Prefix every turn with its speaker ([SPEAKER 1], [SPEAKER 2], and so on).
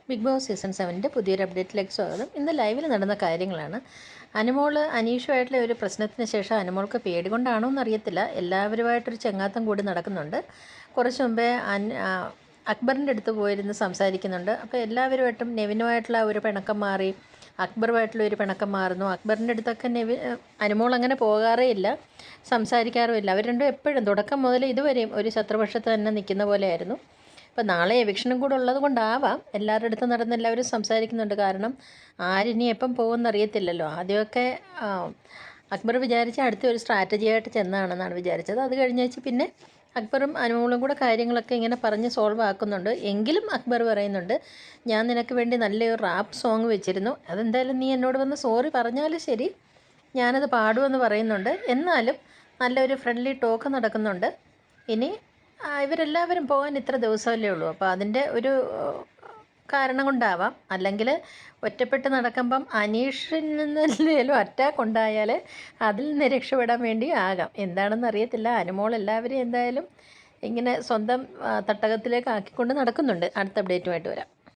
[SPEAKER 1] Big boss season 7 പുതിയൊരു അപ്ഡേറ്റിലേക്ക് സ്വാഗതം. ഇന്ന് ലൈവിൽ നടന്ന കാര്യങ്ങളാണ്. അനുമോൾ അനീഷുമായിട്ടുള്ള ഒരു പ്രശ്നത്തിന് ശേഷം അനുമോൾക്ക് പേടി കൊണ്ടാണോ എന്നറിയത്തില്ല, എല്ലാവരുമായിട്ടൊരു ചെങ്ങാത്തം കൂടി നടക്കുന്നുണ്ട്. കുറച്ച് മുമ്പേ അക്ബറിൻ്റെ അടുത്ത് പോയിരുന്ന് സംസാരിക്കുന്നുണ്ട്. അപ്പോൾ എല്ലാവരുമായിട്ടും നെവിനുമായിട്ടുള്ള ഒരു പിണക്കം മാറി, അക്ബറുമായിട്ടുള്ള ഒരു പിണക്കം മാറുന്നു. അക്ബറിൻ്റെ അടുത്തൊക്കെ അനുമോൾ അങ്ങനെ പോകാറേ ഇല്ല, സംസാരിക്കാറുമില്ല. അവർ രണ്ടും എപ്പോഴും തുടക്കം മുതൽ ഇതുവരെയും ഒരു ശത്രുപക്ഷത്ത് തന്നെ നിൽക്കുന്ന പോലെയായിരുന്നു. ഇപ്പം നാളെ എവിക്ഷനും കൂടെ ഉള്ളത് കൊണ്ടാവാം എല്ലാവരുടെ അടുത്തും നടന്ന് എല്ലാവരും സംസാരിക്കുന്നുണ്ട്. കാരണം ആരിനി എപ്പം പോകുമെന്ന് അറിയത്തില്ലല്ലോ. ആദ്യമൊക്കെ അക്ബർ വിചാരിച്ച അടുത്ത ഒരു സ്ട്രാറ്റജി ആയിട്ട് ചെന്നാണെന്നാണ് വിചാരിച്ചത്. അത് കഴിഞ്ഞേച്ച് പിന്നെ അക്ബറും അനുമോളും കൂടെ കാര്യങ്ങളൊക്കെ ഇങ്ങനെ പറഞ്ഞ് സോൾവ് ആക്കുന്നുണ്ട്. എങ്കിലും അക്ബർ പറയുന്നുണ്ട്, ഞാൻ നിനക്ക് വേണ്ടി നല്ലൊരു റാപ്പ് സോങ് വെച്ചിരുന്നു, അതെന്തായാലും നീ എന്നോട് വന്ന് സോറി പറഞ്ഞാലും ശരി, ഞാനത് പാടുമെന്ന് പറയുന്നുണ്ട്. എന്നാലും നല്ലൊരു ഫ്രണ്ട്ലി ടോക്ക് നടക്കുന്നുണ്ട്. ഇനി ഇവരെല്ലാവരും പോകാൻ ഇത്ര ദിവസമല്ലേ ഉള്ളൂ. അപ്പോൾ അതിൻ്റെ ഒരു കാരണം കൊണ്ടാവാം. അല്ലെങ്കിൽ ഒറ്റപ്പെട്ട് നടക്കുമ്പം അനീഷിൽ നിന്നെന്തെങ്കിലും അറ്റാക്ക് ഉണ്ടായാൽ അതിൽ നിന്ന് രക്ഷപ്പെടാൻ വേണ്ടി ആകാം. എന്താണെന്ന് അറിയത്തില്ല. അനുമോൾ എല്ലാവരെയും എന്തായാലും ഇങ്ങനെ സ്വന്തം തട്ടകത്തിലേക്ക് ആക്കിക്കൊണ്ട് നടക്കുന്നുണ്ട്. അടുത്ത അപ്ഡേറ്റുമായിട്ട് വരാം.